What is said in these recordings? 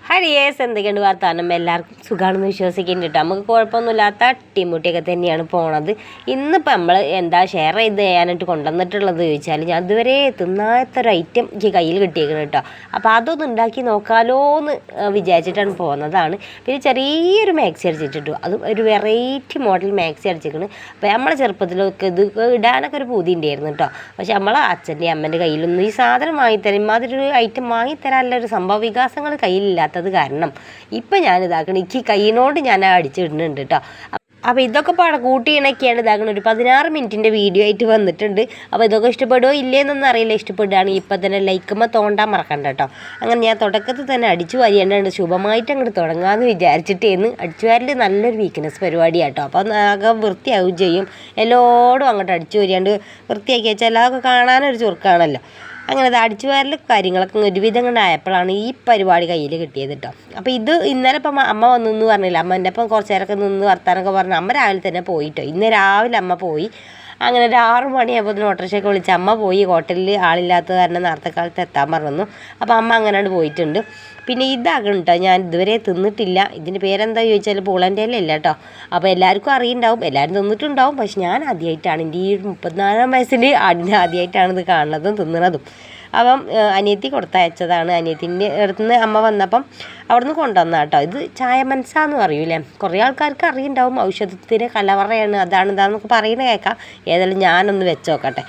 ഹരിയേസ് എന്തൊക്കെയുണ്ട് വർത്താനം? എല്ലാവർക്കും സുഖമാണെന്ന് വിശ്വസിക്കുന്നുണ്ട് കേട്ടോ. നമുക്ക് കുഴപ്പമൊന്നുമില്ലാത്ത അട്ടിമുട്ടിയൊക്കെ തന്നെയാണ് പോണത്. ഇന്നിപ്പോൾ നമ്മൾ എന്താ ഷെയർ ചെയ്ത് ചെയ്യാനായിട്ട് കൊണ്ടുവന്നിട്ടുള്ളത് ചോദിച്ചാൽ, ഞാൻ ഇതുവരെ തിന്നാത്തൊരു ഐറ്റം എനിക്ക് കയ്യിൽ കിട്ടിയേക്കണം കേട്ടോ. അപ്പോൾ അതൊന്ന് ഉണ്ടാക്കി നോക്കാമല്ലോ എന്ന് വിചാരിച്ചിട്ടാണ് പോകുന്നതാണ്. പിന്നെ ചെറിയൊരു മാക്സി അടിച്ചിട്ടു, അത് ഒരു വെറൈറ്റി മോഡൽ മാക്സി അടിച്ചിരിക്കണം. അപ്പോൾ നമ്മളെ ചെറുപ്പത്തിലൊക്കെ ഇത് ഇടാനൊക്കെ ഒരു പൂതി ഉണ്ടായിരുന്നു കേട്ടോ. പക്ഷെ നമ്മളെ അച്ഛൻ്റെ അമ്മേൻ്റെ കയ്യിലൊന്നും ഈ സാധനം വാങ്ങിത്തരാം, ഇമാതിരി ഒരു ഐറ്റം വാങ്ങിത്തരാനുള്ള ഒരു സംഭവ വികാസങ്ങൾ കയ്യിലില്ലാത്ത കാരണം ഇപ്പം ഞാൻ ഇതാക്കണം. എനിക്ക് കൈയിനോട് ഞാൻ അടിച്ചിടുന്നുണ്ട് കേട്ടോ. അപ്പോൾ ഇതൊക്കെ കൂട്ടി ഇണക്കിയാണ് ഇതാക്കണം. ഒരു 16 മിനിറ്റിൻ്റെ വീഡിയോ ആയിട്ട് വന്നിട്ടുണ്ട്. അപ്പോൾ ഇതൊക്കെ ഇഷ്ടപ്പെടുമോ ഇല്ലേന്നൊന്നും അറിയില്ല. ഇഷ്ടപ്പെടുകയാണെങ്കിൽ ഇപ്പം തന്നെ ലൈക്കുമ്പോൾ തോണ്ടാൻ മറക്കണ്ട കേട്ടോ. അങ്ങനെ ഞാൻ തുടക്കത്തിൽ തന്നെ അടിച്ചു വാരിയേണ്ടതുണ്ട്, ശുഭമായിട്ട് അങ്ങോട്ട് തുടങ്ങാമെന്ന് വിചാരിച്ചിട്ടേന്ന്. അടിച്ചു വാരൽ നല്ലൊരു വീക്ക്നെസ് പരിപാടിയാണ് കേട്ടോ. അപ്പോൾ ആകെ വൃത്തിയാവുകയും ചെയ്യും. എല്ലായിടും അങ്ങോട്ട് അടിച്ചു വരിയാണ്ട് വൃത്തിയാക്കി വെച്ചാൽ എല്ലാവർക്കും കാണാനൊരു ചുരുക്കാണല്ലോ. അങ്ങനെ അത് അടിച്ചു വാരൽ കാര്യങ്ങളൊക്കെ ഒരുവിധം കൊണ്ടായപ്പോഴാണ് ഈ പരിപാടി കയ്യിൽ കിട്ടിയത് കേട്ടോ. അപ്പോൾ ഇത് ഇന്നലെ ഇപ്പം അമ്മ വന്നു പറഞ്ഞില്ല, അമ്മൻ്റെ ഒപ്പം കുറച്ച് നേരമൊക്കെ നിന്ന് വർത്താനൊക്കെ പറഞ്ഞു. അമ്മ രാവിലെ തന്നെ പോയിട്ടോ. ഇന്ന് രാവിലെ അമ്മ പോയി. അങ്ങനെ ഒരു 6 മണിയായപ്പോൾ ഓട്ടോറിക്ഷയൊക്കെ വിളിച്ച് അമ്മ പോയി. ഹോട്ടലിൽ ആളില്ലാത്ത കാരണം നേരത്തെ കാലത്ത് എത്താൻ പറഞ്ഞു. അപ്പോൾ അമ്മ അങ്ങനെയാണ് പോയിട്ടുണ്ട്. പിന്നെ ഇതാകണം കേട്ടോ, ഞാൻ ഇതുവരെ തിന്നിട്ടില്ല. ഇതിൻ്റെ പേരെന്താ ചോദിച്ചാൽ പൂളൻ്റെ ഇല കേട്ടോ. അപ്പോൾ എല്ലാവർക്കും അറിയുണ്ടാവും, എല്ലാവരും തിന്നിട്ടുണ്ടാവും. പക്ഷെ ഞാൻ ആദ്യമായിട്ടാണ് എൻ്റെ ഈ 34-ാം വയസ്സിൽ ആദ്യമായിട്ടാണ് ഇത് കാണുന്നതും തിന്നണതും. അപ്പം അനിയത്തി കൊടുത്തയച്ചതാണ്. അനിയത്തിൻ്റെ അടുത്തുനിന്ന് അമ്മ വന്നപ്പം അവിടെ നിന്ന് കൊണ്ടുവന്ന കേട്ടോ. ഇത് ചായ മനസ്സാന്ന് പറയൂലേ, കുറേ ആൾക്കാർക്ക് അറിയുണ്ടാവും. ഔഷധത്തിൻ്റെ കലവറയാണ്, അതാണ് ഇതാണെന്നൊക്കെ പറയുന്നത് കേൾക്കാം. ഏതായാലും ഞാനൊന്ന് വെച്ച് നോക്കട്ടെ.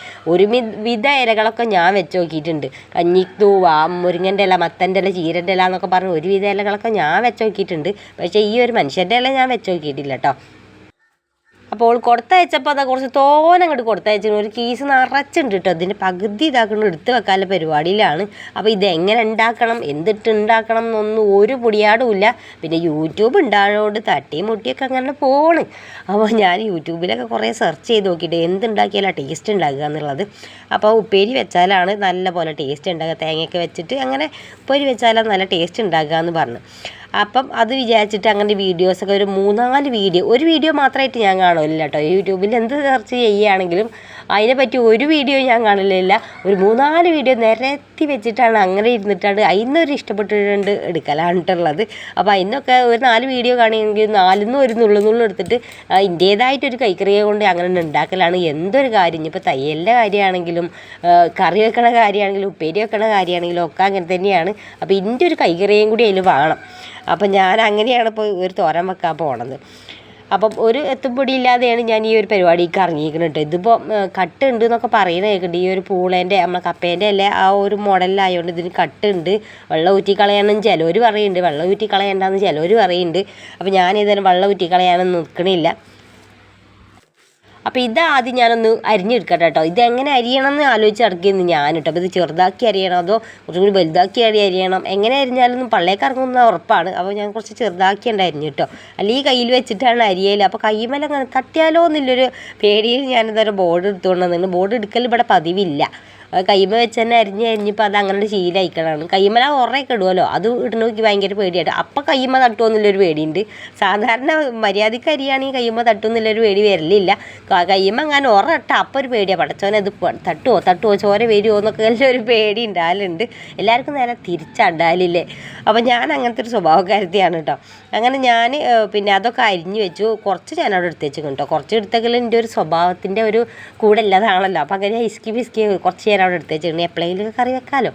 വിധ ഇലകളൊക്കെ ഞാൻ വെച്ച് നോക്കിയിട്ടുണ്ട്. കഞ്ഞിത്തൂവ, മുരിങ്ങൻ്റെ ഇല, മത്തൻ്റെ ഇല, ചീരൻ്റെ ഇല എന്നൊക്കെ പറഞ്ഞ് ഒരുവിധ ഇലകളൊക്കെ ഞാൻ വെച്ച് നോക്കിയിട്ടുണ്ട്. പക്ഷേ ഈ ഒരു മനുഷ്യൻ്റെ ഇല ഞാൻ വെച്ച് നോക്കിയിട്ടില്ല കേട്ടോ. അപ്പോൾ കൊടുത്തയച്ചപ്പോൾ അതാ കുറച്ച് അങ്ങോട്ട് കൊടുത്തയച്ചു. ഒരു കീസ് നിറച്ചുണ്ട് കേട്ടോ. അതിൻ്റെ പകുതി ഇതാക്കണം, എടുത്ത് വെക്കാനുള്ള പരിപാടിയിലാണ്. അപ്പോൾ ഇതെങ്ങനെ ഉണ്ടാക്കണം, എന്തിട്ട് ഉണ്ടാക്കണം എന്നൊന്നും ഒരു പൊടിയാടുമില്ല. പിന്നെ യൂട്യൂബ് ഉണ്ടായതുകൊണ്ട് തട്ടിയും മുട്ടിയൊക്കെ അങ്ങനെ പോണ്. അപ്പോൾ ഞാൻ യൂട്യൂബിലൊക്കെ കുറേ സെർച്ച് ചെയ്ത് നോക്കിയിട്ട് എന്തുണ്ടാക്കിയാലാണ് ടേസ്റ്റ് ഉണ്ടാക്കുക എന്നുള്ളത്. അപ്പോൾ ഉപ്പേരി വെച്ചാലാണ് നല്ല പോലെ ടേസ്റ്റ് ഉണ്ടാകുക. തേങ്ങയൊക്കെ വെച്ചിട്ട് അങ്ങനെ ഉപ്പേരി വെച്ചാലാണ് നല്ല ടേസ്റ്റ് ഉണ്ടാകുക എന്ന് പറഞ്ഞു. അപ്പം അത് വിചാരിച്ചിട്ട് അങ്ങനെ വീഡിയോസൊക്കെ ഒരു 3-4 വീഡിയോ, ഒരു വീഡിയോ മാത്രമായിട്ട് ഞാൻ കാണുമല്ലോ കേട്ടോ. യൂട്യൂബിൽ എന്ത് സെർച്ച് ചെയ്യുകയാണെങ്കിലും അതിനെപ്പറ്റി ഒരു വീഡിയോ ഞാൻ കാണലില്ല. ഒരു 3-4 വീഡിയോ നിരത്തി വെച്ചിട്ടാണ് അങ്ങനെ ഇരുന്നിട്ടാണ് അതിനൊരു ഇഷ്ടപ്പെട്ടിട്ടുണ്ട് എടുക്കലാണിട്ടുള്ളത്. അപ്പോൾ അതിനൊക്കെ ഒരു 4 വീഡിയോ കാണുമെങ്കിൽ 4-ന്ന് ഒരു നുള്ളു എടുത്തിട്ട് ഇതിൻ്റേതായിട്ടൊരു കൈക്കറിയെ കൊണ്ട് അങ്ങനെ ഉണ്ടാക്കലാണ്. എന്തൊരു കാര്യം, ഇപ്പോൾ തയ്യലിൻ്റെ കാര്യമാണെങ്കിലും കറി വെക്കണ കാര്യമാണെങ്കിലും ഉപ്പേരി വെക്കണ കാര്യമാണെങ്കിലും ഒക്കെ അങ്ങനെ തന്നെയാണ്. അപ്പോൾ ഇതിൻ്റെ ഒരു കൈക്കറിയും കൂടി അതിൽ വേണം. അപ്പം ഞാൻ അങ്ങനെയാണ് ഇപ്പോൾ ഒരു തോരൻ വെക്കാൻ പോണത്. അപ്പം ഒരു എത്തുംപൊടി ഇല്ലാതെയാണ് ഞാൻ ഈ ഒരു പരിപാടിക്ക് ഇറങ്ങിയിരിക്കുന്നത് കേട്ടോ. ഇതിപ്പോൾ കട്ടുണ്ട് എന്നൊക്കെ പറയുന്നത് കേൾക്കുന്നുണ്ട്. ഈ ഒരു പൂളേൻ്റെ നമ്മളെ കപ്പേൻ്റെ അല്ലേ ആ ഒരു മോഡലിലായതുകൊണ്ട് ഇതിന് കട്ടുണ്ട്. വെള്ളം ഊറ്റിക്കളയാനും ചിലവർ പറയുന്നുണ്ട്, വെള്ളം ഊറ്റിക്കളയണ്ടെന്ന് ചിലവർ പറയുന്നുണ്ട്. അപ്പോൾ ഞാനിതിന് വെള്ളം ഊറ്റിക്കളയാനൊന്നും നിൽക്കണില്ല. അപ്പോൾ ഇതാദ്യം ഞാനൊന്ന് അരിഞ്ഞെടുക്കട്ടെ കേട്ടോ. ഇതെങ്ങനെ അരിയണം എന്ന് ആലോചിച്ച് ഇറക്കിയെന്ന് ഞാൻ കേട്ടോ. അപ്പോൾ ഇത് ചെറുതാക്കി അരിയണം അതോ കുറച്ചും കൂടി വലുതാക്കി അരിയണം, എങ്ങനെ അരിഞ്ഞാലൊന്നും പള്ളേക്ക് ഇറങ്ങുന്ന ഉറപ്പാണ്. അപ്പോൾ ഞാൻ കുറച്ച് ചെറുതാക്കിയുണ്ട് അരിഞ്ഞു കേട്ടോ. അല്ലെങ്കിൽ കയ്യിൽ വെച്ചിട്ടാണ് അരിയൽ. അപ്പോൾ കൈമേൽ അങ്ങനെ തട്ടിയാലോ എന്നുള്ളൊരു പേടിയിൽ ഞാനിതൊരു ബോർഡ് എടുത്തുകൊണ്ട് വന്നിട്ട്, ബോർഡ് എടുക്കൽ ഇവിടെ പതിവില്ല. കൈമ വെച്ച് തന്നെ അരിഞ്ഞപ്പോൾ അത് അങ്ങനെ ശീലമായിക്കണതാണ്. കൈമല ഉറയൊക്കെ ഇടുമല്ലോ, അത് ഇടുന്ന നോക്കി ഭയങ്കര പേടിയായിട്ട്. അപ്പം കൈമ തട്ടുമെന്നുള്ളൊരു പേടിയുണ്ട്. സാധാരണ മര്യാദയ്ക്ക് അരിയാണെങ്കിൽ കൈമ തട്ടുമെന്നുള്ളൊരു പേടി വരലില്ല. കൈമ അങ്ങനെ ഉറ അപ്പം ഒരു പേടിയാണ്. പടച്ചോനെ അത് തട്ടുമോ ചോര വരുമോ എന്നൊക്കെ എല്ലാം ഒരു പേടി ഉണ്ടാകലുണ്ട്. എല്ലാവർക്കും നേരെ തിരിച്ചുണ്ടാകലില്ലേ. അപ്പം ഞാൻ അങ്ങനത്തെ ഒരു സ്വഭാവക്കാരത്തിയാണ് കേട്ടോ. അങ്ങനെ ഞാൻ പിന്നെ അതൊക്കെ അരിഞ്ഞു വെച്ചു. കുറച്ച് ഞാൻ അവിടെ എടുത്ത് വെച്ചു കേട്ടോ. കുറച്ച് എടുത്തെങ്കിലും എൻ്റെ ഒരു സ്വഭാവത്തിൻ്റെ ഒരു കൂടെ ഇല്ലാതാണല്ലോ. അപ്പം അങ്ങനെ ഇസ്കി കുറച്ച് നേരം അവിടെ എടുത്ത് വെച്ചിട്ടുണ്ട്. എപ്പോഴെങ്കിലും കറി വെക്കാമല്ലോ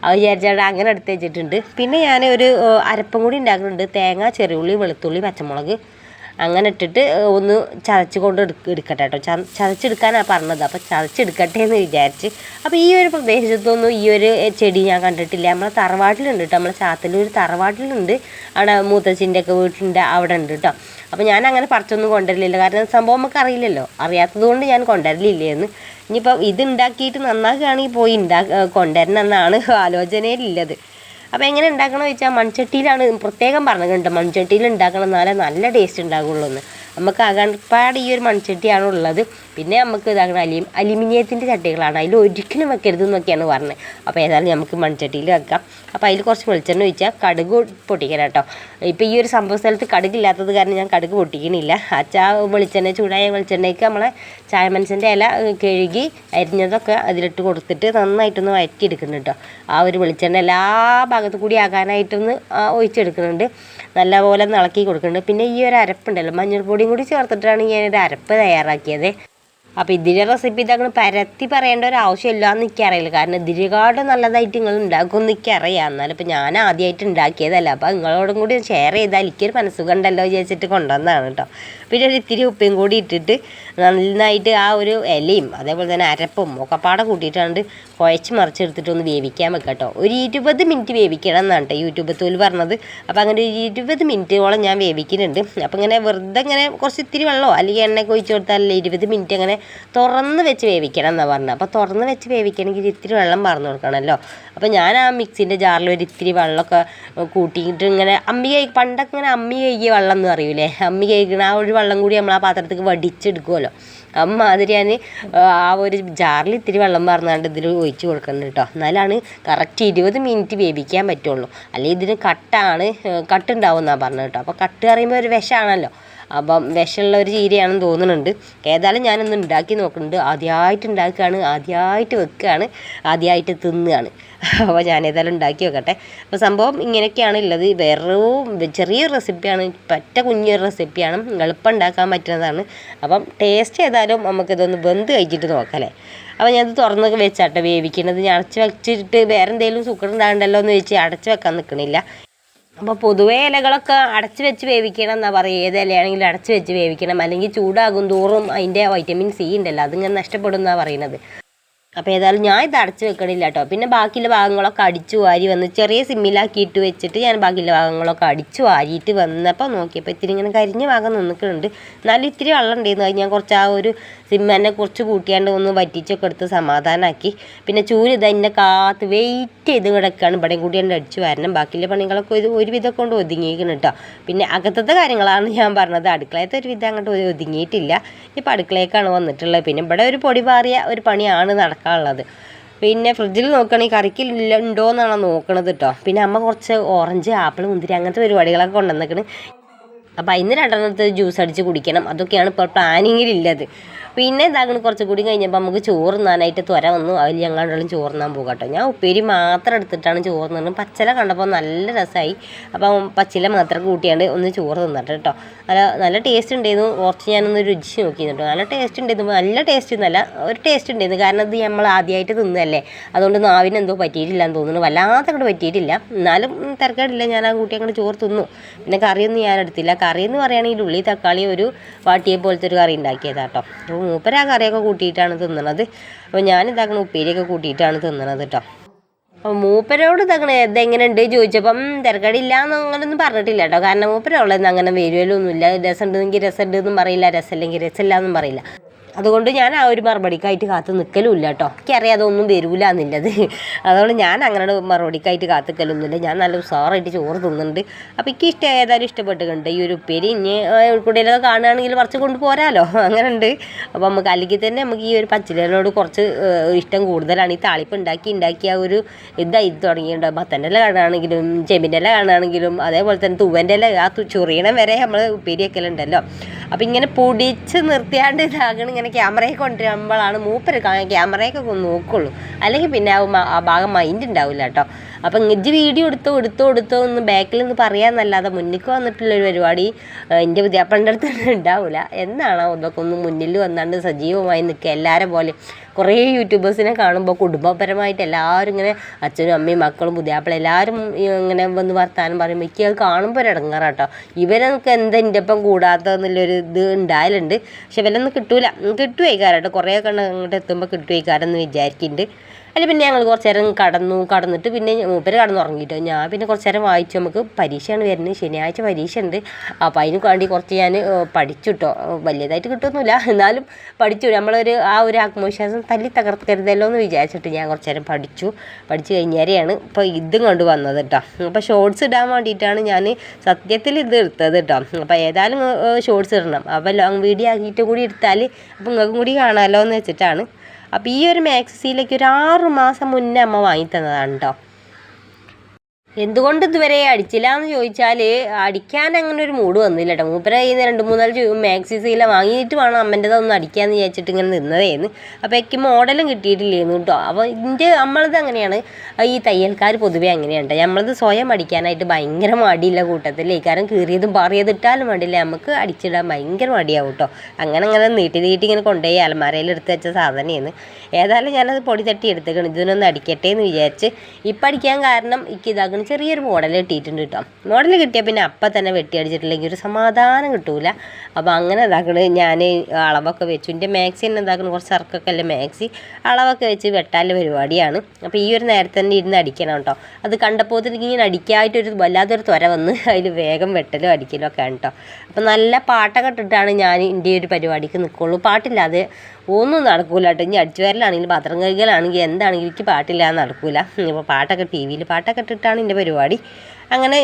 അത് വിചാരിച്ചാൽ അങ്ങനെ എടുത്ത് വെച്ചിട്ടുണ്ട്. പിന്നെ ഞാൻ ഒരു അരപ്പും കൂടി ഉണ്ടാക്കുന്നുണ്ട്. തേങ്ങ, ചെറിയുള്ളി, വെളുത്തുള്ളി, പച്ചമുളക് അങ്ങനെ ഇട്ടിട്ട് ഒന്ന് ചതച്ച് എടുക്കട്ടെ കേട്ടോ. ചതച്ചെടുക്കാനാണ് പറഞ്ഞത്. അപ്പോൾ ചതച്ചെടുക്കട്ടെ എന്ന് വിചാരിച്ച്. അപ്പോൾ ഈ ഒരു പ്രദേശത്തൊന്നും ഈ ഒരു ചെടി ഞാൻ കണ്ടിട്ടില്ല. നമ്മളെ തറവാട്ടിലുണ്ട് കേട്ടോ. നമ്മളെ ചാത്തല്ലൂർ തറവാട്ടിലുണ്ട്. അവിടെ മൂത്തച്ഛൻ്റെ ഒക്കെ വീട്ടിലുണ്ട്, അവിടെ ഉണ്ട് കേട്ടോ. അപ്പോൾ ഞാൻ അങ്ങനെ പറിച്ചൊന്നും കൊണ്ടുവരലില്ല. കാരണം സംഭവം നമുക്ക് അറിയില്ലല്ലോ. അറിയാത്തത് കൊണ്ട് ഞാൻ കൊണ്ടുവരലില്ലേന്ന്. ഇനിയിപ്പോൾ ഇത് ഉണ്ടാക്കിയിട്ട് നന്നാക്കുകയാണെങ്കിൽ പോയി കൊണ്ടുവരണം എന്നാണ് ആലോചനയിലുള്ളത്. അപ്പോൾ എങ്ങനെ ഉണ്ടാക്കണമെന്ന് വെച്ചാൽ മൺചട്ടിയിലാണ് പ്രത്യേകം പറഞ്ഞിട്ടുണ്ട്. മൺചട്ടിയിൽ ഉണ്ടാക്കണം, എന്നാലേ നല്ല ടേസ്റ്റ് ഉണ്ടാകുള്ളൂ എന്ന്. നമുക്ക് അകപ്പാട് ഈ ഒരു മൺചട്ടിയാണ് ഉള്ളത്. പിന്നെ നമുക്ക് ഇതാകണം അലുമിനിയത്തിൻ്റെ ചട്ടികളാണ്, അതിൽ ഒരിക്കലും വെക്കരുത് എന്നൊക്കെയാണ് പറഞ്ഞത്. അപ്പോൾ ഏതായാലും നമുക്ക് മൺചട്ടിയിൽ വെക്കാം. അപ്പോൾ അതിൽ കുറച്ച് വെളിച്ചെണ്ണ ഒഴിച്ചാൽ കടുക് പൊട്ടിക്കണം കേട്ടോ. ഇപ്പോൾ ഈ ഒരു സംഭവ സ്ഥലത്ത് കടുകില്ലാത്തത് കാരണം ഞാൻ കടുക് പൊട്ടിക്കണില്ല. വെളിച്ചെണ്ണ ചൂടായ വെളിച്ചെണ്ണയ്ക്ക് നമ്മളെ ചായമനസിൻ്റെ ഇല കഴുകി അരിഞ്ഞതൊക്കെ അതിലിട്ട് കൊടുത്തിട്ട് നന്നായിട്ടൊന്ന് വഴറ്റിയെടുക്കുന്നുണ്ട് കേട്ടോ. ആ ഒരു വെളിച്ചെണ്ണ എല്ലാ ഭാഗത്തു കൂടി ആകാനായിട്ടൊന്ന് ഒഴിച്ചെടുക്കുന്നുണ്ട്, നല്ലപോലെ ഒന്ന് ഇളക്കി കൊടുക്കുന്നുണ്ട്. പിന്നെ ഈ ഒരു അരപ്പുണ്ടല്ലോ, മഞ്ഞൾപ്പൊടിയും കൂടി ചേർത്തിട്ടാണ് ഞാനൊരു അരപ്പ് തയ്യാറാക്കിയത്. അപ്പോൾ ഇതിൻ്റെ റെസിപ്പി ഇതങ്ങനെ പരത്തി പറയേണ്ട ഒരു ആവശ്യമില്ല എന്ന് എനിക്കറിയില്ല, കാരണം ഇതിനെക്കാട് നല്ലതായിട്ട് നിങ്ങൾ ഉണ്ടാക്കുമെന്ന് എനിക്കറിയാം. എന്നാലും ഇപ്പോൾ ഞാൻ ആദ്യമായിട്ട് ഉണ്ടാക്കിയതല്ല, അപ്പോൾ നിങ്ങളോടും കൂടി ഷെയർ ചെയ്താൽ എനിക്കൊരു മനസ്സുഖമുണ്ടല്ലോ വിചാരിച്ചിട്ട് കൊണ്ടുവന്നതാണ് കേട്ടോ. പിന്നെ ഒരു ഇത്തിരി ഉപ്പയും കൂടി ഇട്ടിട്ട് നന്നായിട്ട് ആ ഒരു ഇലയും അതേപോലെ തന്നെ അരപ്പും ഒക്കെ പാടെ കൂട്ടിയിട്ടാണ്ട് കുഴച്ച് മറിച്ചെടുത്തിട്ട് ഒന്ന് വേവിക്കാൻ വെക്കാം കേട്ടോ. ഒരു 20 മിനിറ്റ് വേവിക്കണം എന്നാണ് കേട്ടോ യൂട്യൂബ് തോല് പറഞ്ഞത്. അപ്പോൾ അങ്ങനെ ഒരു 20 മിനിറ്റോളം ഞാൻ വേവിക്കുന്നുണ്ട്. അപ്പോൾ ഇങ്ങനെ വെറുതെ ഇങ്ങനെ കുറച്ച് ഇത്തിരി വെള്ളമോ അല്ലെങ്കിൽ എണ്ണയൊക്കെ ഒഴിച്ച് കൊടുത്താലല്ലേ 20 മിനിറ്റ് അങ്ങനെ തുറന്ന് വെച്ച് വേവിക്കണം എന്നാണ് പറഞ്ഞത്. അപ്പോൾ തുറന്ന് വെച്ച് വേവിക്കണമെങ്കിൽ ഇത്തിരി വെള്ളം പറഞ്ഞു കൊടുക്കണമല്ലോ. അപ്പോൾ ഞാൻ ആ മിക്സിൻ്റെ ജാറിൽ ഒരു ഇത്തിരി വെള്ളമൊക്കെ കൂട്ടിയിട്ട് ഇങ്ങനെ പണ്ടൊക്കെ ഇങ്ങനെ അമ്മി കഴുകിയ വെള്ളം എന്ന് അറിയൂലേ, അമ്മി കഴുകണ ആ ഒരു വെള്ളം കൂടി നമ്മൾ ആ പാത്രത്തേക്ക് വടിച്ചെടുക്കുമല്ലോ, അമ്മാതിരി ഞാൻ ആ ഒരു ജാറിൽ ഇത്തിരി വെള്ളം പറഞ്ഞാണ്ട് ഇതിൽ ഒഴിച്ച് കൊടുക്കുന്നത് കേട്ടോ. എന്നാലാണ് കറക്റ്റ് 20 മിനിറ്റ് വേവിക്കാൻ പറ്റുള്ളൂ. അല്ലെങ്കിൽ ഇതിന് കട്ടുണ്ടാവും എന്നാണ് പറഞ്ഞത് കേട്ടോ. അപ്പോൾ കട്ട് പറയുമ്പോൾ ഒരു വിഷമാണല്ലോ, അപ്പം വിഷമുള്ള ഒരു ചീരയാണെന്ന് തോന്നുന്നുണ്ട്. ഏതായാലും ഞാനൊന്ന് ഉണ്ടാക്കി നോക്കുന്നുണ്ട്. ആദ്യമായിട്ട് ഉണ്ടാക്കുകയാണ്, ആദ്യമായിട്ട് വെക്കുകയാണ്, ആദ്യമായിട്ട് തിന്നുകയാണ്. അപ്പോൾ ഞാനേതായാലും ഉണ്ടാക്കി വെക്കട്ടെ. അപ്പോൾ സംഭവം ഇങ്ങനെയൊക്കെയാണ് ഉള്ളത്. വേറൊരു ചെറിയൊരു റെസിപ്പിയാണ്, പറ്റ കുഞ്ഞൊരു റെസിപ്പിയാണ്, എളുപ്പം ഉണ്ടാക്കാൻ പറ്റുന്നതാണ്. അപ്പം ടേസ്റ്റ് ഏതായാലും നമുക്കിതൊന്ന് വെന്ത് കഴിച്ചിട്ട് നോക്കാം അല്ലേ. അപ്പോൾ ഞാനത് തുറന്നൊക്കെ വെച്ചാട്ടെ വേവിക്കുന്നത്. ഞാൻ അടച്ച് വെച്ചിട്ട് വേറെ എന്തെങ്കിലും സുഖം ഉണ്ടാകണ്ടല്ലോ എന്ന് വെച്ച് അടച്ച് വെക്കാൻ നിൽക്കണില്ല. അപ്പോൾ പൊതുവേ ഇലകളൊക്കെ അടച്ച് വെച്ച് വേവിക്കണം എന്നാണ് പറയുക. ഏത് ഇലയാണെങ്കിലും അടച്ച് വെച്ച് വേവിക്കണം, അല്ലെങ്കിൽ ചൂടാകും തോറും അതിൻ്റെ വൈറ്റമിൻ സി ഉണ്ടല്ലോ അതിങ്ങനെ നഷ്ടപ്പെടും എന്നാണ് പറയുന്നത്. അപ്പോൾ ഏതായാലും ഞാൻ ഇത് അടച്ച് വെക്കണില്ല കേട്ടോ. പിന്നെ ബാക്കിയുള്ള ഭാഗങ്ങളൊക്കെ അടിച്ചു വാരി വന്ന് ചെറിയ സിമ്മിലാക്കിയിട്ട് വെച്ചിട്ട് ഞാൻ ബാക്കിയുള്ള ഭാഗങ്ങളൊക്കെ അടിച്ചു വാരിയിട്ട് വന്നപ്പോൾ നോക്കിയപ്പോൾ ഇത്തിരി ഇങ്ങനെ കരിഞ്ഞ ഭാഗം നിന്നിട്ടുണ്ട്. എന്നാലും ഇത്തിരി വെള്ളം ഉണ്ടായിരുന്നു. അത് ഞാൻ കുറച്ച് ആ ഒരു സിമ്മനെ കുറച്ച് കൂട്ടിയാണ്ട് ഒന്ന് വറ്റിച്ചൊക്കെ എടുത്ത് സമാധാനമാക്കി. പിന്നെ ചൂല് ഇതന്നെ കാത്ത് വെയിറ്റ് ചെയ്ത് കിടക്കുകയാണ്. ഇവിടെയും കൂടി എൻ്റെ അടിച്ചു വരണം. ബാക്കിയുള്ള പണികളൊക്കെ ഒരുവിധം കൊണ്ട് ഒതുങ്ങിയിരിക്കണം കേട്ടോ. പിന്നെ അകത്തത്തെ കാര്യങ്ങളാണ് ഞാൻ പറഞ്ഞത്. അടുക്കളയത്തെ ഒരുവിധം അങ്ങോട്ട് ഒതുങ്ങിയിട്ടില്ല. ഇപ്പോൾ അടുക്കളയേക്കാണ് വന്നിട്ടുള്ളത്. പിന്നെ ഇവിടെ ഒരു പൊടി പാറിയ ഒരു പണിയാണ് നടക്കാനുള്ളത്. പിന്നെ ഫ്രിഡ്ജിൽ നോക്കുകയാണെങ്കിൽ കറിക്ക് ഉണ്ടോ എന്നാണ് നോക്കണത് കേട്ടോ. പിന്നെ അമ്മ കുറച്ച് ഓറഞ്ച്, ആപ്പിൾ, മുന്തിരി അങ്ങനത്തെ പരിപാടികളൊക്കെ കൊണ്ടുവന്നേക്കണ്. അപ്പോൾ അതിന് 2 ജ്യൂസ് അടിച്ച് കുടിക്കണം. അതൊക്കെയാണ് ഇപ്പോൾ പ്ലാനിങ്ങിലുള്ളത്. പിന്നെ ഇതാകണം കുറച്ചും കൂടി കഴിഞ്ഞപ്പോൾ നമുക്ക് ചോറ് തിന്നാനായിട്ട് ത്വര വന്നു. അതിൽ ഞങ്ങളും ചോറ് തിന്നാൻ പോകും കേട്ടോ. ഞാൻ ഉപ്പേരി മാത്രം എടുത്തിട്ടാണ് ചോറ് തിന്നത്. പച്ചില കണ്ടപ്പോൾ നല്ല രസമായി. അപ്പം പച്ചില മാത്രം കൂട്ടിയാണ്ട് ഒന്ന് ചോറ് തിന്നിട്ട് കേട്ടോ. നല്ല ടേസ്റ്റ് ഉണ്ടായിരുന്നു. കുറച്ച് ഞാനൊന്ന് രുചിച്ച് നോക്കി കേട്ടോ. നല്ല ടേസ്റ്റ് ഉണ്ടായിരുന്നു. നല്ല ടേസ്റ്റ് ഒന്നുമല്ല, ഒരു ടേസ്റ്റ് ഉണ്ടായിരുന്നു. കാരണം ഇത് നമ്മൾ ആദ്യമായിട്ട് തിന്നതല്ലേ, അതുകൊണ്ട് നാവിന് എന്തോ പറ്റിയിട്ടില്ല എന്ന് തോന്നുന്നു. വല്ലാതെ അങ്ങോട്ട് പറ്റിയിട്ടില്ല. എന്നാലും തിരക്കേടില്ല, ഞാൻ ആ കൂട്ടി അങ്ങോട്ട് ചോറ് തിന്നു. പിന്നെ കറിയൊന്നും ഞാൻ എടുത്തില്ല. കറി എന്ന് പറയുകയാണെങ്കിൽ ഉള്ളി തക്കാളി ഒരു വാട്ടിയെ പോലത്തെ ഒരു കറി ഉണ്ടാക്കിയതാട്ടോ. അപ്പോൾ മൂപ്പര് ആ കറിയൊക്കെ കൂട്ടിയിട്ടാണ് തിന്നണത്. അപ്പോൾ ഞാനിതാക്കണ ഉപ്പേരിയൊക്കെ കൂട്ടിയിട്ടാണ് തിന്നണത് കേട്ടോ. അപ്പോൾ മൂപ്പരോട് ഇതെങ്ങനെ ഉണ്ട് ചോദിച്ചപ്പം തിരക്കടില്ല എന്നങ്ങനൊന്നും പറഞ്ഞിട്ടില്ല കേട്ടോ. കാരണം മൂപ്പരുള്ളതെന്ന് അങ്ങനെ വരുമല്ലൊന്നുമില്ല. രസമുണ്ടെങ്കിൽ രസമുണ്ട് എന്നും പറയില്ല, രസമില്ലെങ്കിൽ രസമില്ല എന്നും പറയില്ല. അതുകൊണ്ട് ഞാൻ ആ ഒരു മറുപടിക്കായിട്ട് കാത്ത് നിൽക്കലുമില്ല കേട്ടോ. എനിക്കറിയാം അതൊന്നും വരില്ല എന്നുള്ളത്. അതുകൊണ്ട് ഞാൻ അങ്ങനെ മറുപടിക്കായിട്ട് കാത്ത് നിൽക്കലൊന്നുമില്ല. ഞാൻ നല്ല ഉസാറായിട്ട് ചോറ് തിന്നുന്നുണ്ട്. അപ്പോൾ എനിക്ക് ഏതായാലും ഇഷ്ടപ്പെട്ടിട്ടുണ്ട് ഈ ഒരു ഉപ്പേരി. ഇനി കുടിയിലൊക്കെ കാണുകയാണെങ്കിൽ കുറച്ച് കൊണ്ടുപോരാലോ, അങ്ങനെ ഉണ്ട്. അപ്പോൾ നമുക്ക് അല്ലെങ്കിൽ തന്നെ നമുക്ക് ഈ ഒരു പച്ചിലയോട് കുറച്ച് ഇഷ്ടം കൂടുതലാണ്. ഈ താളിപ്പ് ഉണ്ടാക്കി ആ ഒരു ഇതായി തുടങ്ങിയിട്ടുണ്ട്. മത്തൻ്റെ ഇല കാണുകയാണെങ്കിലും ചെമ്പിൻ്റെ ഇല കാണുകയാണെങ്കിലും അതേപോലെ തന്നെ തൂവൻ്റെ ഇല ആ ചൊറിയണം വരെ നമ്മൾ ഉപ്പേരി വെക്കലുണ്ടല്ലോ. അപ്പോൾ ഇങ്ങനെ പൊടിച്ച് നിർത്തിയാണ്ട് ഇതാകണം. ഇങ്ങനെ ക്യാമറയൊക്കെ കൊണ്ടുവരുമ്പോഴാണ് മൂപ്പര് ക്യാമറയൊക്കെ ഒന്ന് നോക്കുള്ളൂ, അല്ലെങ്കിൽ പിന്നെ ആ ഭാഗം മൈൻഡ് ഉണ്ടാവില്ല കേട്ടോ. അപ്പം ഇജ്ജ് വീഡിയോ എടുത്തോ ഒന്ന് ബാക്കിൽ നിന്ന് പറയാമെന്നല്ലാതെ മുന്നിലേക്ക് വന്നിട്ടുള്ളൊരു പരിപാടി എൻ്റെ പുതിയാപ്പളിൻ്റെ അടുത്ത് ഉണ്ടാവില്ല. എന്നാണോ ഇതൊക്കെ ഒന്ന് മുന്നിൽ വന്നാണ്ട് സജീവമായി നിൽക്കുക. എല്ലാവരും പോലെ കുറേ യൂട്യൂബേഴ്സിനെ കാണുമ്പോൾ കുടുംബപരമായിട്ട് എല്ലാവരും ഇങ്ങനെ അച്ഛനും അമ്മയും മക്കളും പുതിയാപ്പിളും എല്ലാവരും ഇങ്ങനെ വന്ന് വർത്താനം പറയുമ്പോൾ എനിക്ക് അത് കാണുമ്പോൾ ഒരു ഇടങ്ങാറാട്ടോ. ഇവരൊക്കെ എന്താ എൻ്റെ ഒപ്പം കൂടാത്തതെന്നുള്ളൊരു ഇത് ഉണ്ടായാലുണ്ട്. പക്ഷെ ഇവരൊന്നും കിട്ടുമായിക്കാരം കേട്ടോ. കുറേയൊക്കെ അങ്ങോട്ട് എത്തുമ്പോൾ കിട്ടുമായിക്കാരെന്ന് വിചാരിക്കുന്നുണ്ട്. അതിൽ പിന്നെ ഞങ്ങൾ കുറച്ച് നേരം കടന്നിട്ട് പിന്നെ മൂപ്പര് കടന്നുറങ്ങിയിട്ടോ. ഞാൻ പിന്നെ കുറച്ച് നേരം വായിച്ചു. നമുക്ക് പരീക്ഷയാണ് വരുന്നത്, ശനിയാഴ്ച പരീക്ഷ ഉണ്ട്. അപ്പോൾ അതിന് വേണ്ടി കുറച്ച് ഞാൻ പഠിച്ചു കേട്ടോ. വലിയതായിട്ട് കിട്ടുമൊന്നുമില്ല, എന്നാലും പഠിച്ചു. നമ്മളൊരു ഒരു ആത്മവിശ്വാസം തല്ലി തകർക്കരുതല്ലോ എന്ന് വിചാരിച്ചിട്ട് ഞാൻ കുറച്ച് നേരം പഠിച്ചു കഴിഞ്ഞേരെയാണ് ഇപ്പോൾ ഇതും കൊണ്ട് വന്നത് കേട്ടോ. അപ്പോൾ ഷോർട്സ് ഇടാൻ വേണ്ടിയിട്ടാണ് ഞാൻ സത്യത്തിൽ ഇത് എടുത്തത് കേട്ടോ. അപ്പോൾ ഏതായാലും ഷോർട്സ് ഇടണം, അപ്പോൾ ലോങ് വീഡിയോ ആക്കിയിട്ട് കൂടി എടുത്താൽ അപ്പോൾ നിങ്ങൾക്കും കൂടി കാണാമല്ലോ എന്ന് വെച്ചിട്ടാണ്. അപ്പോൾ ഈ ഒരു മാക്സിയിലേക്ക് ഒരു 6 മാസം മുന്നേ അമ്മ വാങ്ങി തന്നതാണ് കേട്ടോ. എന്തുകൊണ്ട് ഇതുവരെ അടിച്ചില്ല എന്ന് ചോദിച്ചാൽ അടിക്കാൻ അങ്ങനെ ഒരു മൂഡ് വന്നില്ല കേട്ടോ. മൂപ്പര കയ്യിൽ നിന്ന് 2-3 മാക്സി സീല വാങ്ങിയിട്ട് വേണം അമ്മൻ്റെതൊന്ന് അടിക്കാമെന്ന് വിചാരിച്ചിട്ട് ഇങ്ങനെ നിന്നതേന്ന്. അപ്പോൾ എനിക്ക് മോഡലും കിട്ടിയിട്ടില്ലേന്ന് കേട്ടോ. അപ്പോൾ നമ്മളത് അങ്ങനെയാണ്, ഈ തയ്യൽക്കാർ പൊതുവേ അങ്ങനെയാണ് കേട്ടോ. നമ്മളത് സ്വയം അടിക്കാനായിട്ട് ഭയങ്കര മടിയില്ല കൂട്ടത്തില്ലേ. കാരണം കീറിയതും പാറിയതിട്ടാലും വേണ്ടില്ല, നമുക്ക് അടിച്ചിടാൻ ഭയങ്കര മടിയാവും കേട്ടോ. അങ്ങനെ നീട്ടി ഇങ്ങനെ കൊണ്ടുപോയി അലമാരയിൽ എടുത്ത് വെച്ച സാധനമാണ്. ഏതായാലും ഞാനത് പൊടി തട്ടി എടുത്തേക്കണം, ഇതിനൊന്ന് അടിക്കട്ടെ എന്ന് വിചാരിച്ച്. ഇപ്പം അടിക്കാൻ കാരണം എനിക്ക് ഇതാക്കണം, ചെറിയൊരു മോഡൽ കിട്ടിയിട്ടുണ്ട് കേട്ടോ. മോഡൽ കിട്ടിയാൽ പിന്നെ അപ്പം തന്നെ വെട്ടി അടിച്ചിട്ടില്ലെങ്കിൽ ഒരു സമാധാനം കിട്ടൂല. അപ്പോൾ അങ്ങനെ ഇതാക്കണത് ഞാൻ അളവൊക്കെ വെച്ചു. എൻ്റെ മാക്സി തന്നെ ഇതാക്കണം, കുറച്ച് ഇറക്കൊക്കെ അല്ലേ മാക്സി, അളവൊക്കെ വെച്ച് വെട്ടാനുള്ള പരിപാടിയാണ്. അപ്പോൾ ഈ ഒരു നേരത്തെ തന്നെ ഇരുന്ന് അടിക്കണം കേട്ടോ. അത് കണ്ടപ്പോൾ ഇങ്ങനെ അടിക്കായിട്ടൊരു വല്ലാത്തൊരു ത്വര വന്ന് അതിൽ വേഗം വെട്ടലും അടിക്കലും ഒക്കെ ആണ് കേട്ടോ. അപ്പോൾ നല്ല പാട്ടൊക്കെ ഇട്ടിട്ടാണ് ഞാൻ എൻ്റെ ഒരു പരിപാടിക്ക് നിൽക്കുള്ളൂ. പാട്ടില്ലാതെ ഒന്നും നടക്കൂല കേട്ടോ. ഇനി അടിച്ചു വരലാണെങ്കിലും പാത്രം കഴുകലാണെങ്കിൽ എന്താണെങ്കിലും എനിക്ക് പാട്ടില്ലാതെ നടക്കൂല. ഇപ്പോൾ പാട്ടൊക്കെ ടി വിയിൽ പാട്ടൊക്കെ ഇട്ടിട്ടാണ് എൻ്റെ പരിപാടി. അങ്ങനെ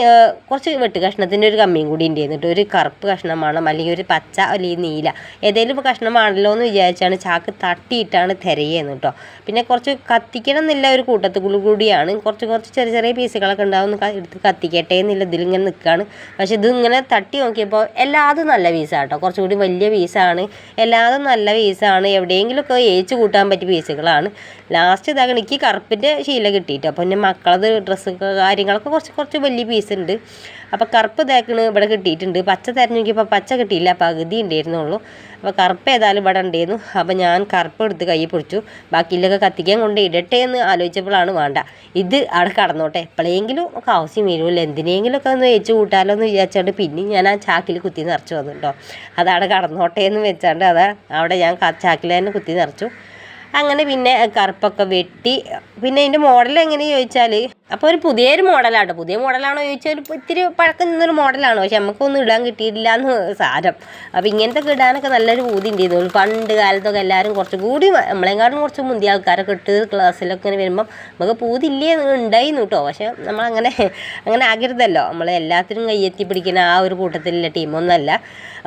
കുറച്ച് വെട്ട് കഷ്ണത്തിൻ്റെ ഒരു കമ്മിയും കൂടി ഉണ്ടായിരുന്നു. ഒരു കറുപ്പ് കഷ്ണം വേണം, അല്ലെങ്കിൽ ഒരു പച്ച അല്ലെങ്കിൽ നീല ഏതെങ്കിലും ഇപ്പോൾ കഷ്ണം വേണമല്ലോ എന്ന് വിചാരിച്ചാണ് ചാക്ക് തട്ടിയിട്ടാണ് തിരയുന്നത് കേട്ടോ. പിന്നെ കുറച്ച് കത്തിക്കണം എന്നില്ല, ഒരു കൂട്ടത്തിൽ കൂടിയാണ്. കുറച്ച് ചെറിയ പീസുകളൊക്കെ ഉണ്ടാവും, എടുത്ത് കത്തിക്കട്ടെ എന്നില്ല ഇതിലിങ്ങനെ നിൽക്കുകയാണ്. പക്ഷെ ഇത് ഇങ്ങനെ തട്ടി നോക്കിയപ്പോൾ എല്ലാതും നല്ല പീസാണ് കേട്ടോ. കുറച്ചുകൂടി വലിയ പീസാണ്, എല്ലാതും നല്ല പീസാണ്. എവിടെയെങ്കിലുമൊക്കെ ഏച്ച് കൂട്ടാൻ പറ്റിയ പീസുകളാണ്. ലാസ്റ്റ് ഇതാകണം എനിക്ക് കറുപ്പിൻ്റെ ശീല കിട്ടിയിട്ട്. അപ്പോൾ പിന്നെ മക്കളത് ഡ്രസ്സ് കാര്യങ്ങളൊക്കെ കുറച്ച് വലിയ പീസ് ഉണ്ട്. അപ്പോൾ കറുപ്പ് ഇതാക്കണ് ഇവിടെ കിട്ടിയിട്ടുണ്ട്. പച്ച തിരഞ്ഞു നോക്കിയപ്പോൾ പച്ച കിട്ടിയില്ല, പകുതി ഉണ്ടായിരുന്നുള്ളൂ. അപ്പോൾ കറുപ്പ് ഏതായാലും ഇവിടെ ഉണ്ടായിരുന്നു. അപ്പോൾ ഞാൻ കറുപ്പ് എടുത്ത് കൈ പൊടിച്ചു. ബാക്കിയിലൊക്കെ കത്തിക്കാൻ കൊണ്ട് ഇടട്ടെ എന്ന് ആലോചിച്ചപ്പോഴാണ് വേണ്ട, ഇത് അവിടെ കടന്നോട്ടെ, എപ്പോഴെങ്കിലും ഒക്കെ ആവശ്യം വരുമല്ലോ, എന്തിനെങ്കിലുമൊക്കെ ഒന്ന് വെച്ച് കൂട്ടാലോ എന്ന് വിചാരിച്ചുകൊണ്ട് പിന്നെ ഞാൻ ആ ചാക്കിൽ കുത്തി നിറച്ചു വന്നു കേട്ടോ. അതവിടെ കടന്നോട്ടെ എന്ന് വെച്ചാണ്ട് അവിടെ ഞാൻ ചാക്കിൽ തന്നെ കുത്തി നിറച്ചു. അങ്ങനെ പിന്നെ കറുപ്പൊക്കെ വെട്ടി. പിന്നെ അതിൻ്റെ മോഡൽ എങ്ങനെയാണെന്ന് ചോദിച്ചാൽ അപ്പോൾ ഒരു പുതിയൊരു മോഡലാട്ടോ. പുതിയ മോഡലാണോ ചോദിച്ചാൽ ഇത്തിരി പഴക്കം നിന്നൊരു മോഡലാണ്, പക്ഷെ നമുക്കൊന്നും ഇടാൻ കിട്ടിയിട്ടില്ല എന്ന് സാരം. അപ്പോൾ ഇങ്ങനത്തെ ഇടാനൊക്കെ നല്ലൊരു പൂതി ഉണ്ടായിരുന്നു. പണ്ട് കാലത്തൊക്കെ എല്ലാവരും കുറച്ചുകൂടി നമ്മളെക്കാളും കുറച്ച് മുന്തിയ ആൾക്കാരൊക്കെ ഇട്ട് ക്ലാസ്സിലൊക്കെ ഇങ്ങനെ വരുമ്പം നമുക്ക് പൂതില്ലേ ഉണ്ടായിരുന്നു കേട്ടോ. പക്ഷെ അങ്ങനെ ആകരുതല്ലോ, നമ്മൾ എല്ലാത്തിനും കയ്യെത്തി പിടിക്കുന്ന ആ ഒരു കൂട്ടത്തിലുള്ള ടീമൊന്നുമല്ല.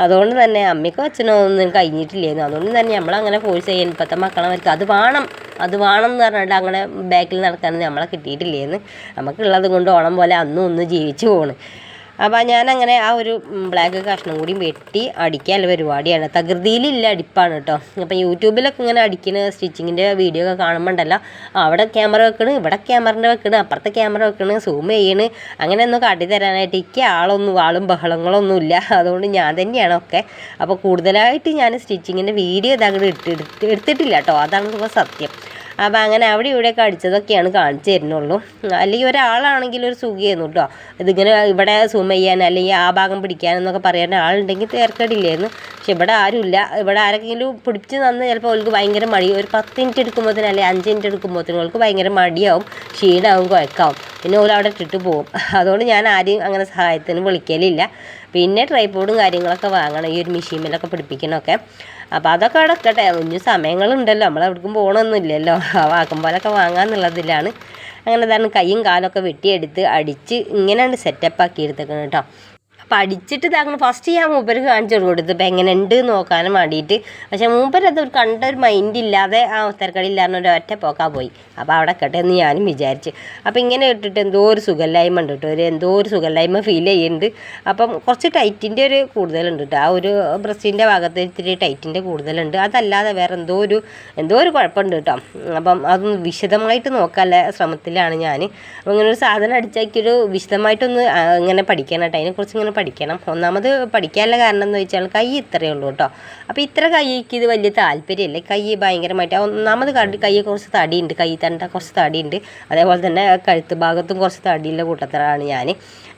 അതുകൊണ്ട് തന്നെ അമ്മയ്ക്കോ അച്ഛനോ ഒന്നും കഴിഞ്ഞിട്ടില്ലായിരുന്നു. അതുകൊണ്ട് തന്നെ നമ്മളങ്ങനെ ഫോഴ്സ് ചെയ്യാൻ ഇപ്പോഴത്തെ മക്കളവർക്ക് അത് വേണം എന്ന് പറഞ്ഞിട്ട് അങ്ങനെ ബാക്കിൽ നടക്കാനൊന്നും നമ്മളെ കിട്ടിയിട്ടില്ലേന്ന്. നമുക്കുള്ളത് കൊണ്ട് ഓണം പോലെ അന്നും ഒന്ന് ജീവിച്ചു പോണ്. അപ്പോൾ ഞാനങ്ങനെ ആ ഒരു ബ്ലാക്ക് കഷ്ണം കൂടി വെട്ടി അടിക്കാനുള്ള പരിപാടിയാണ്. തകൃതിയിലില്ല അടിപ്പാണ് കേട്ടോ. അപ്പോൾ യൂട്യൂബിലൊക്കെ ഇങ്ങനെ അടിക്കുന്ന സ്റ്റിച്ചിങ്ങിൻ്റെ വീഡിയോ ഒക്കെ കാണുമ്പോണ്ടല്ലോ, അവിടെ ക്യാമറ വെക്കണ്, ഇവിടെ ക്യാമറൻ്റെ വെക്കണ്, അപ്പുറത്തെ ക്യാമറ വെക്കണ്, സൂം ചെയ്യണ്, അങ്ങനെ ഒന്നും കാട്ടിത്തരാനായിട്ട് എനിക്ക് ആളും ബഹളങ്ങളൊന്നും ഇല്ല. അതുകൊണ്ട് ഞാൻ തന്നെയാണ് ഒക്കെ. അപ്പോൾ കൂടുതലായിട്ട് ഞാൻ സ്റ്റിച്ചിങ്ങിൻ്റെ വീഡിയോ ഇതങ്ങനെ എടുത്തിട്ടില്ല കേട്ടോ, അതാണ് ഇപ്പോൾ സത്യം. അപ്പോൾ അങ്ങനെ അവിടെ ഇവിടെയൊക്കെ അടിച്ചതൊക്കെയാണ് കാണിച്ചു തരുന്നുള്ളൂ. അല്ലെങ്കിൽ ഒരാളാണെങ്കിൽ ഒരു സുഖമായിരുന്നു കേട്ടോ. ഇതിങ്ങനെ ഇവിടെ സൂം ചെയ്യാൻ അല്ലെങ്കിൽ ആ ഭാഗം പിടിക്കാനെന്നൊക്കെ പറയാൻ ആളുണ്ടെങ്കിൽ തേർക്കടില്ലായിരുന്നു. പക്ഷെ ഇവിടെ ആരുമില്ല. ഇവിടെ ആരെങ്കിലും പിടിച്ച് തന്ന് ചിലപ്പോൾ അവൾക്ക് ഭയങ്കര മടി, ഒരു 10 മിനിറ്റ് എടുക്കുമ്പോഴത്തേനും അല്ലെങ്കിൽ 5 മിനിറ്റ് എടുക്കുമ്പോഴത്തേനും അവൾക്ക് ഭയങ്കര മടിയാവും, ക്ഷീണമാവും, കുഴക്കാവും. പിന്നെ ഓല അവിടെ ഇട്ടിട്ട് പോകും. അതുകൊണ്ട് ഞാൻ ആരെയും അങ്ങനെ സഹായത്തിന് വിളിക്കലില്ല. പിന്നെ ട്രൈപോഡും കാര്യങ്ങളൊക്കെ വാങ്ങണം, ഈ ഒരു മെഷീനിലൊക്കെ പിടിപ്പിക്കണമൊക്കെ. അപ്പോൾ അതൊക്കെ അവിടെ ഇക്കട്ടെ, ഇനി സമയങ്ങളുണ്ടല്ലോ, നമ്മളെവിടേക്കും പോകണമൊന്നുമില്ലല്ലോ. വാക്കും പോലൊക്കെ വാങ്ങാമെന്നുള്ളതിലാണ്. അങ്ങനെ തന്നെ കൈയും കാലൊക്കെ വെട്ടിയെടുത്ത് അടിച്ച് ഇങ്ങനെയാണ് സെറ്റപ്പാക്കി എടുത്തേക്കണം കേട്ടോ. അപ്പോൾ അടിച്ചിട്ട് ഇതാക്കണം. ഫസ്റ്റ് ഞാൻ മൂപ്പർക്ക് കാണിച്ചു കൊടുത്തു ഇപ്പം എങ്ങനെ ഉണ്ട് നോക്കാനും വേണ്ടിയിട്ട്. പക്ഷേ മൂപ്പരത് കണ്ടൊരു മൈൻഡ് ഇല്ലാതെ ആ ഉത്തരക്കടിയില്ലാന്ന് ഒരു ഒറ്റ പോക്കാൻ പോയി. അപ്പോൾ അവിടെ കട്ടെ എന്ന് ഞാനും വിചാരിച്ച്. അപ്പോൾ ഇങ്ങനെ ഇട്ടിട്ട് എന്തോ ഒരു സുഖമില്ലായ്മ ഉണ്ട് കേട്ടോ, എന്തോ ഒരു സുഖമില്ലായ്മ ഫീൽ ചെയ്യുന്നുണ്ട്. അപ്പം കുറച്ച് ടൈറ്റിൻ്റെ ഒരു കൂടുതലുണ്ട് കേട്ടോ. ആ ഒരു ബ്രസ്റ്റിൻ്റെ ഭാഗത്ത് ഇത്തിരി ടൈറ്റിൻ്റെ കൂടുതലുണ്ട്. അതല്ലാതെ വേറെ എന്തോ ഒരു കുഴപ്പമുണ്ട് കേട്ടോ. അപ്പം അതൊന്ന് വിശദമായിട്ട് നോക്കാനുള്ള ശ്രമത്തിലാണ് ഞാൻ. അപ്പോൾ ഇങ്ങനെ ഒരു സാധനം അടിച്ചാക്കിയൊരു വിശദമായിട്ടൊന്ന് ഇങ്ങനെ പഠിക്കണം കേട്ടോ. അതിനെക്കുറിച്ച് ഇങ്ങനെ പഠിക്കണം. ഒന്നാമത് പഠിക്കാനുള്ള കാരണം എന്ന് വെച്ചാൽ കൈ ഇത്രയേ ഉള്ളൂ കേട്ടോ. അപ്പോൾ ഇത്ര കൈക്ക് ഇത് വലിയ താല്പര്യമില്ല. കൈ ഭയങ്കരമായിട്ട് ഒന്നാമത് കൈ കുറച്ച് തടിയുണ്ട്, കൈ തണ്ട കുറച്ച് തടിയുണ്ട്. അതേപോലെ തന്നെ കഴുത്ത് ഭാഗത്തും കുറച്ച് തടിയുള്ള കൂട്ടത്തിലാണ് ഞാൻ.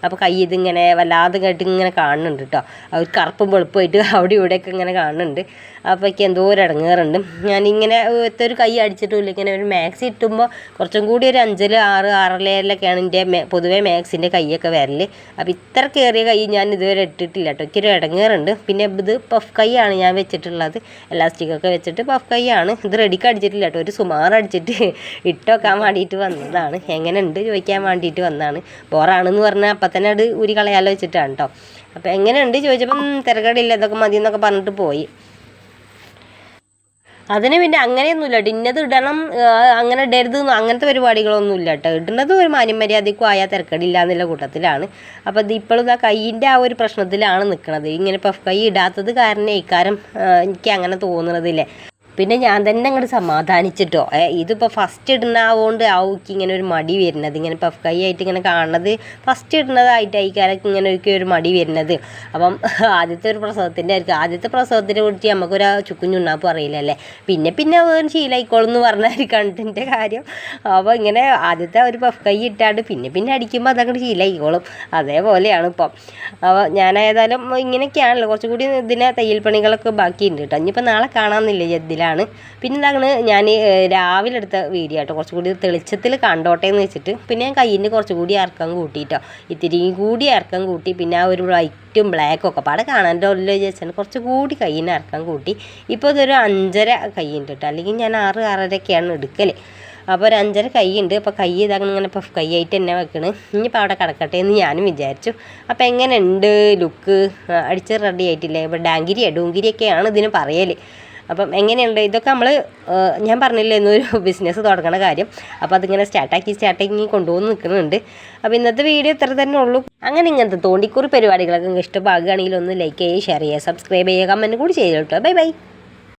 അപ്പോൾ കൈ ഇതിങ്ങനെ വല്ലാതെ കേട്ട് ഇങ്ങനെ കാണുന്നുണ്ട് കേട്ടോ. അവർ കറുപ്പും വെളുപ്പമായിട്ട് അവിടെ ഇവിടെയൊക്കെ ഇങ്ങനെ കാണുന്നുണ്ട്. അപ്പോൾ എനിക്ക് എന്തോ ഒരു ഇടങ്ങേറുണ്ട്. ഞാനിങ്ങനെ ഒരു കൈ അടിച്ചിട്ടില്ല. ഇങ്ങനെ ഒരു മാക്സി ഇട്ടുമ്പോൾ കുറച്ചും കൂടി ഒരു 5 6 6 ലെയറിലൊക്കെയാണ് എൻ്റെ പൊതുവേ മാക്സിൻ്റെ കൈയൊക്കെ വരൽ. അപ്പോൾ ഇത്ര കയറിയ കൈ ഞാൻ ഇതുവരെ ഇട്ടിട്ടില്ല കേട്ടോ. എനിക്കൊരു ഇടങ്ങേറുണ്ട്. പിന്നെ ഇത് പഫ് കൈയാണ് ഞാൻ വെച്ചിട്ടുള്ളത്, എലാസ്റ്റിക്കൊക്കെ വെച്ചിട്ട് പഫ് കൈയാണ്. ഇത് റെഡിക്ക് അടിച്ചിട്ടില്ല കേട്ടോ, ഒരു സുമാർ അടിച്ചിട്ട് ഇട്ട് വെക്കാൻ വേണ്ടിയിട്ട് വന്നതാണ്. എങ്ങനെ ഉണ്ട് ചോദിക്കാൻ വേണ്ടിയിട്ട് വന്നതാണ്. ബോറാണെന്ന് പറഞ്ഞാൽ അപ്പം തന്നെ അത് ഊരി കളയാലോ വെച്ചിട്ടാണ് കേട്ടോ. അപ്പോൾ എങ്ങനെയുണ്ട് ചോദിച്ചപ്പം തിരക്കടില്ല, ഇതൊക്കെ മതി എന്നൊക്കെ പറഞ്ഞിട്ട് പോയി. അതിന് പിന്നെ അങ്ങനെയൊന്നുമില്ല കേട്ടോ, ഇന്നത് ഇടണം അങ്ങനെ ഇടരുത് അങ്ങനത്തെ പരിപാടികളൊന്നും ഇല്ല കേട്ടോ. ഇടുന്നത് ഒരു മാന്യം മര്യാദയ്ക്കും ആയാൽ തിരക്കടില്ല എന്നുള്ള കൂട്ടത്തിലാണ്. അപ്പോൾ ഇത് ഇപ്പോഴും ആ കൈയിൻ്റെ ആ ഒരു പ്രശ്നത്തിലാണ് നിൽക്കുന്നത്. ഇങ്ങനെ പഫ് കൈ ഇടാത്തത് കാരണം ഇക്കാരം എനിക്ക് അങ്ങനെ തോന്നുന്നതില്ലേ. പിന്നെ ഞാൻ തന്നെ അങ്ങോട്ട് സമാധാനിച്ചിട്ടോ, ഇതിപ്പോൾ ഫസ്റ്റ് ഇടുന്നതുകൊണ്ട് ആവുക്ക് ഇങ്ങനെ ഒരു മടി വരുന്നത്, ഇങ്ങനെ പഫ് കൈ ആയിട്ട് ഇങ്ങനെ കാണുന്നത് ഫസ്റ്റ് ഇടുന്നതായിട്ട് ആയിക്കാരൊക്കെ ഇങ്ങനെ ഒരു മടി വരുന്നത്. അപ്പം ആദ്യത്തെ ഒരു പ്രസവത്തിൻ്റെ ആയിരിക്കും, ആദ്യത്തെ പ്രസവത്തിനെ കുറിച്ച് നമുക്കൊരു ചുക്കും ചുണ്ണാപ്പും അറിയില്ലല്ലേ. പിന്നെ വേറെ ശീലമായിക്കോളും എന്ന് പറഞ്ഞാൽ കണ്ടിൻ്റെ കാര്യം. അപ്പോൾ ഇങ്ങനെ ആദ്യത്തെ ഒരു പഫ് കൈ ഇട്ടാണ്ട് പിന്നെ അടിക്കുമ്പോൾ അതങ്ങോട്ട് ശീലമായിക്കോളും. അതേപോലെയാണ് ഇപ്പം. അപ്പോൾ ഞാനേതായാലും ഇങ്ങനെയൊക്കെയാണല്ലോ, കുറച്ചും കൂടി ഇതിനെ തയ്യൽ പണികളൊക്കെ ബാക്കിയുണ്ട് കേട്ടോ. ഇനിയിപ്പോൾ നാളെ കാണാമെന്നില്ല ജദ്ദിലാണ്. പിന്നെ ഇതാണ് ഞാൻ രാവിലെ എടുത്ത വീഡിയോ കേട്ടോ, കുറച്ചുകൂടി തെളിച്ചത്തിൽ കണ്ടോട്ടെ എന്ന് വെച്ചിട്ട്. പിന്നെ ഞാൻ കയ്യിന് കുറച്ചുകൂടി ഇറക്കം കൂട്ടിയിട്ടോ, ഇത്തിരി കൂടി ഇറക്കം കൂട്ടി. പിന്നെ ആ ഒരു വൈറ്റും ബ്ലാക്കും ഒക്കെ പാടെ കാണാൻ്റെ ഉള്ളിൽ വെച്ചാൽ കുറച്ചുകൂടി കയ്യിന് ഇറക്കം കൂട്ടി. ഇപ്പോൾ ഇതൊരു 5.5 കൈയുണ്ട് കേട്ടോ, അല്ലെങ്കിൽ ഞാൻ 6 6.5ഒക്കെയാണ് എടുക്കൽ. അപ്പോൾ ഒരു 5.5 കൈയുണ്ട്. അപ്പോൾ കൈ ഇതാക്കണം ഇങ്ങനെ പഫ് കൈ ആയിട്ട് തന്നെ വെക്കണ്. ഇനിയിപ്പോൾ അവിടെ കിടക്കട്ടെ എന്ന് ഞാനും വിചാരിച്ചു. അപ്പോൾ എങ്ങനെയുണ്ട് ലുക്ക്? അടിച്ച് റെഡി ആയിട്ടില്ലേ? ഇപ്പോൾ ഡൂങ്കിരിയൊക്കെയാണ് ഇതിന് പറയൽ. അപ്പം എങ്ങനെയുണ്ട് ഇതൊക്കെ നമ്മൾ ഞാൻ പറഞ്ഞില്ലേ എന്നൊരു ബിസിനസ് തുടങ്ങണ കാര്യം. അപ്പോൾ അതിങ്ങനെ സ്റ്റാർട്ടാക്കി കൊണ്ടുപോകുന്ന നിൽക്കുന്നുണ്ട്. അപ്പോൾ ഇന്നത്തെ വീഡിയോ ഇത്ര തന്നെ ഉള്ളൂ. അങ്ങനെ ഇങ്ങനത്തെ തോണ്ടിക്കുറി പരിപാടികളൊക്കെ ഇഷ്ടമാകുകയാണെങ്കിൽ ഒന്ന് ലൈക്ക് ചെയ്യുക, ഷെയർ ചെയ്യുക, സബ്സ്ക്രൈബ് ചെയ്യുക, കമൻറ്റ് കൂടി ചെയ്യുക കേട്ടോ. Bye bye.